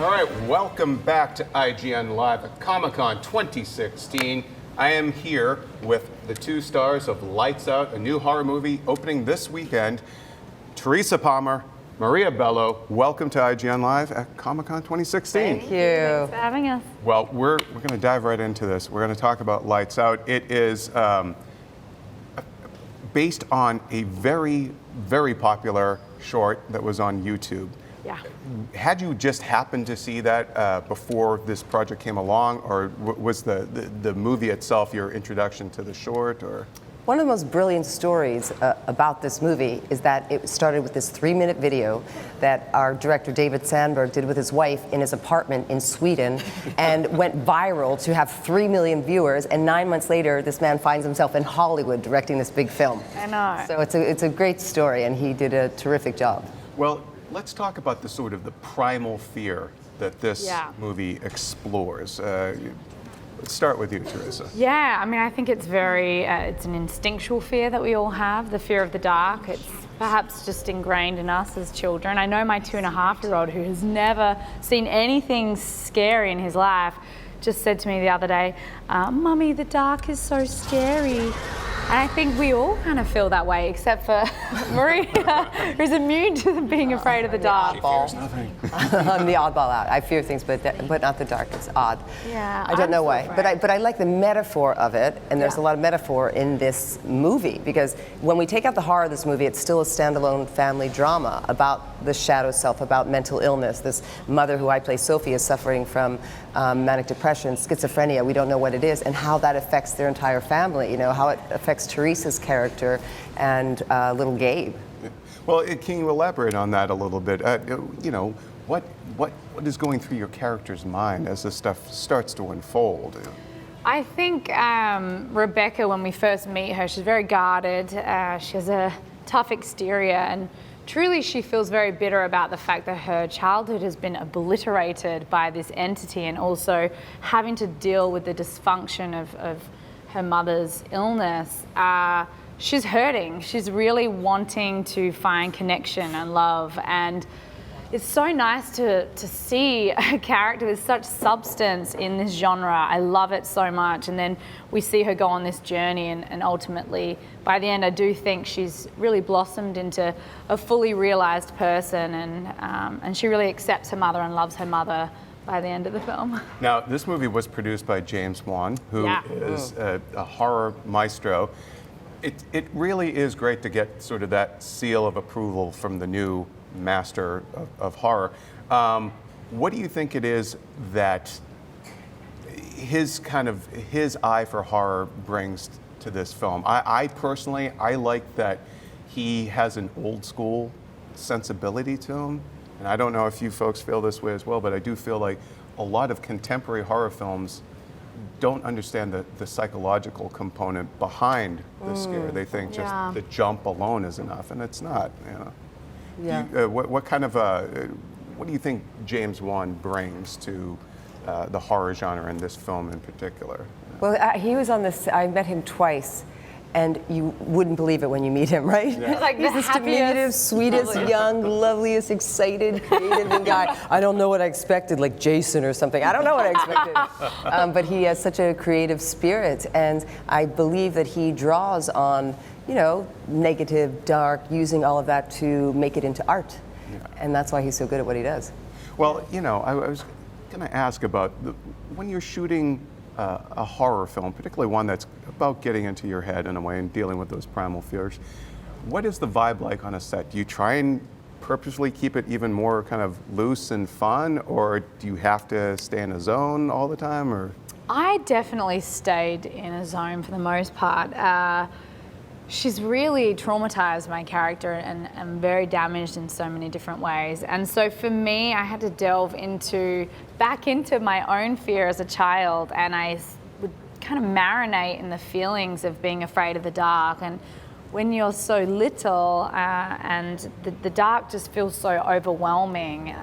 All right, welcome back to IGN Live at Comic-Con 2016. I am here with the two stars of Lights Out, a new horror movie opening this weekend. Teresa Palmer, Maria Bello, welcome to IGN Live at Comic-Con 2016. Thank you. Thanks for having us. Well, we're going to dive right into this. We're going to talk about Lights Out. It is based on a very, very popular short that was on YouTube. Yeah. Had you just happened to see that before this project came along, or was the movie itself your introduction to the short, or? One of the most brilliant stories about this movie is that it started with this 3-minute video that our director David Sandberg did with his wife in his apartment in Sweden and went viral to have 3 million viewers, and 9 months later this man finds himself in Hollywood directing this big film. I know. So it's a great story, and he did a terrific job. Well, let's talk about the sort of the primal fear that this movie explores. Let's start with you, Teresa. Yeah, I mean, I think it's it's an instinctual fear that we all have, the fear of the dark. It's perhaps just ingrained in us as children. I know my 2.5-year-old, who has never seen anything scary in his life, just said to me the other day, "Mummy, the dark is so scary." And I think we all kind of feel that way, except for Maria, who's immune to being afraid of the dark. She fears nothing. I'm the oddball out. I fear things, but not the dark. It's odd. Yeah, I don't know why, afraid. but I like the metaphor of it, and there's a lot of metaphor in this movie, because when we take out the horror of this movie, it's still a standalone family drama about the shadow self, about mental illness. This mother who I play, Sophie, is suffering from manic depression, schizophrenia. We don't know what it is, and how that affects their entire family. You know, how it affects Teresa's character and little Gabe. Well, can you elaborate on that a little bit? You know, what is going through your character's mind as this stuff starts to unfold? I think Rebecca, when we first meet her, she's very guarded. She has a tough exterior, and truly she feels very bitter about the fact that her childhood has been obliterated by this entity, and also having to deal with the dysfunction of her mother's illness. She's hurting. She's really wanting to find connection and love, and it's so nice to see a character with such substance in this genre. I love it so much. And then we see her go on this journey, and ultimately, by the end, I do think she's really blossomed into a fully realized person, and she really accepts her mother and loves her mother by the end of the film. Now, this movie was produced by James Wan, who is a horror maestro. It really is great to get sort of that seal of approval from the new master of horror. What do you think it is that his eye for horror brings to this film? I personally like that he has an old school sensibility to him. And I don't know if you folks feel this way as well, but I do feel like a lot of contemporary horror films don't understand the psychological component behind the scare. They think just the jump alone is enough, and it's not. You know. Yeah. What do you think James Wan brings to the horror genre in this film in particular? Well, he was on this. I met him twice. And you wouldn't believe it when you meet him, right? Yeah. Like he's this diminutive, sweetest, young, loveliest, excited, creative guy. I don't know what I expected, like Jason or something. I don't know what I expected. But he has such a creative spirit, and I believe that he draws on, you know, negative, dark, using all of that to make it into art. Yeah. And that's why he's so good at what he does. Well, you know, I was going to ask about when you're shooting a horror film, particularly one that's about getting into your head in a way and dealing with those primal fears. What is the vibe like on a set? Do you try and purposely keep it even more kind of loose and fun, or do you have to stay in a zone all the time? Or I definitely stayed in a zone for the most part. She's really traumatized, my character, and very damaged in so many different ways. And so for me, I had to delve back into my own fear as a child, and I would kind of marinate in the feelings of being afraid of the dark. And when you're so little, and the dark just feels so overwhelming,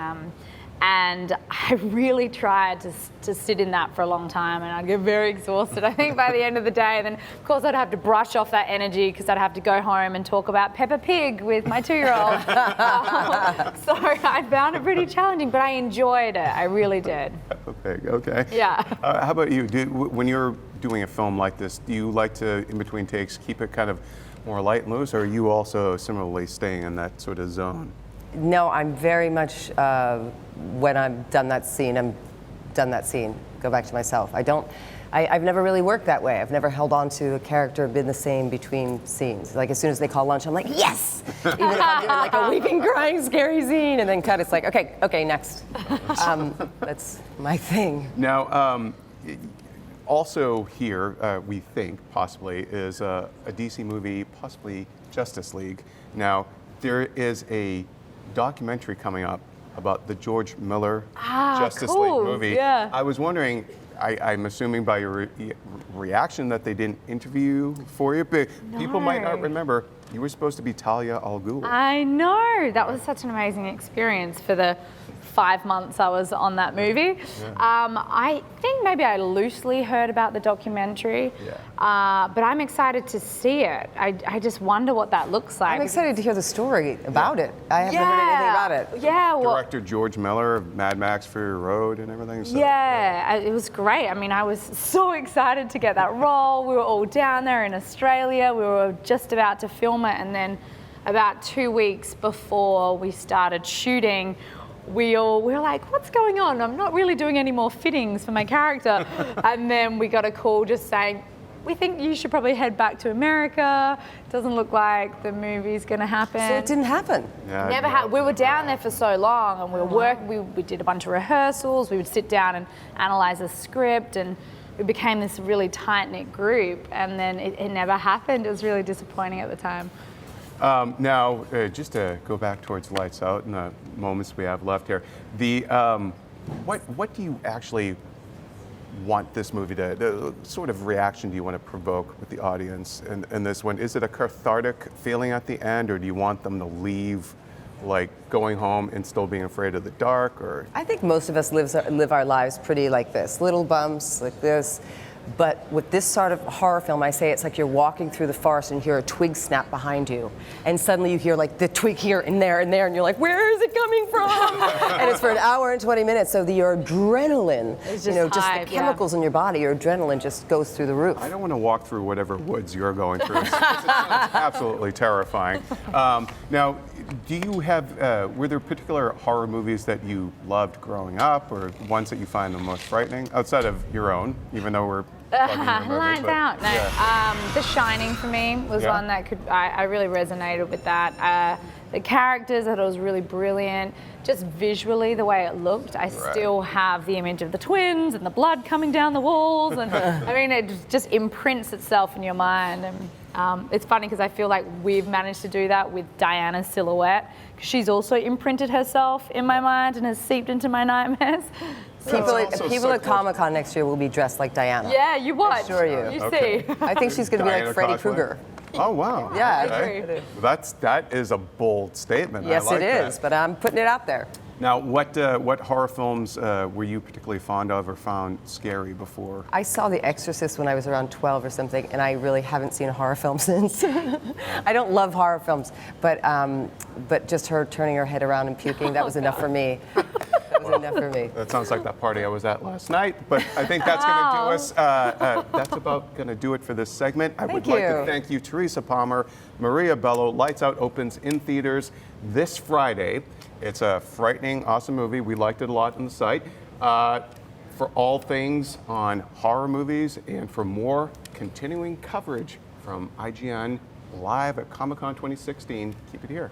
And I really tried to sit in that for a long time, and I'd get very exhausted, I think, by the end of the day. And then, of course, I'd have to brush off that energy because I'd have to go home and talk about Peppa Pig with my 2-year-old. So I found it pretty challenging, but I enjoyed it. I really did. Peppa Pig, okay. Yeah. How about you? When you're doing a film like this, do you like to, in between takes, keep it kind of more light and loose, or are you also similarly staying in that sort of zone? No, I'm very much, when I'm done that scene, go back to myself. I've never really worked that way. I've never held on to a character, been the same between scenes. Like as soon as they call lunch, I'm like, yes! Even if I'm doing like a weeping, crying, scary scene, and then cut, it's like, okay, next. That's my thing. Now, also here, we think, possibly, is a DC movie, possibly Justice League. Now, there is a documentary coming up about the George Miller Justice cool. League movie. Yeah. I was wondering, I'm assuming by your reaction that they didn't interview for you, but people might not remember, you were supposed to be Talia al Ghul. I know. That was such an amazing experience for the 5 months I was on that movie. Yeah. I think maybe I loosely heard about the documentary, but I'm excited to see it. I just wonder what that looks like. I'm excited to hear the story about it. I haven't heard anything about it. Yeah, well, Director George Miller of Mad Max Fury Road and everything. So. yeah, it was great. I mean, I was so excited to get that role. We were all down there in Australia. We were just about to film it, and then about 2 weeks before we started shooting, we were like, what's going on? I'm not really doing any more fittings for my character. And then we got a call just saying, we think you should probably head back to America. Doesn't look like the movie's gonna happen. So it didn't happen? Yeah, We were down there for so long, and we were working, we did a bunch of rehearsals. We would sit down and analyze the script, and we became this really tight-knit group, and then it never happened. It was really disappointing at the time. Now, just to go back towards Lights Out in the moments we have left here, what do you actually want this movie to, the sort of reaction do you want to provoke with the audience in this one? Is it a cathartic feeling at the end, or do you want them to leave like going home and still being afraid of the dark? Or I think most of us live our lives pretty like this, little bumps like this. But with this sort of horror film, I say it's like you're walking through the forest and you hear a twig snap behind you. And suddenly you hear like the twig here and there, and you're like, where is it coming from? And it's for an hour and 20 minutes. So your adrenaline, It's just high, the chemicals in your body, your adrenaline just goes through the roof. I don't want to walk through whatever woods you're going through. It sounds absolutely terrifying. Now, do you have, were there particular horror movies that you loved growing up, or ones that you find the most frightening, outside of your own, even though we're plugging your movie, Lights Out. No, yeah. The Shining for me was one that I really resonated with that. The characters, I thought it was really brilliant. Just visually, the way it looked, I still have the image of the twins and the blood coming down the walls, and I mean, it just imprints itself in your mind. And it's funny because I feel like we've managed to do that with Diana's silhouette. She's also imprinted herself in my mind and has seeped into my nightmares. People at Comic-Con next year will be dressed like Diana. Yeah, you watch. I assure you. You Okay. see. I think she's going to be Diana like Freddy cosplay? Krueger. Oh, wow. Yeah, Okay. I agree. That is a bold statement. Yes, I like it is, that. but I'm putting it out there. Now, what horror films were you particularly fond of or found scary before? I saw The Exorcist when I was around 12 or something, and I really haven't seen a horror film since. I don't love horror films, but just her turning her head around and puking, that was enough for me. That was enough for me. That sounds like that party I was at last night, but I think that's going to do us. That's about going to do it for this segment. I would like to thank you, Teresa Palmer, Maria Bello. Lights Out opens in theaters this Friday. It's a frightening, awesome movie. We liked it a lot on the site. For all things on horror movies and for more continuing coverage from IGN live at Comic-Con 2016, keep it here.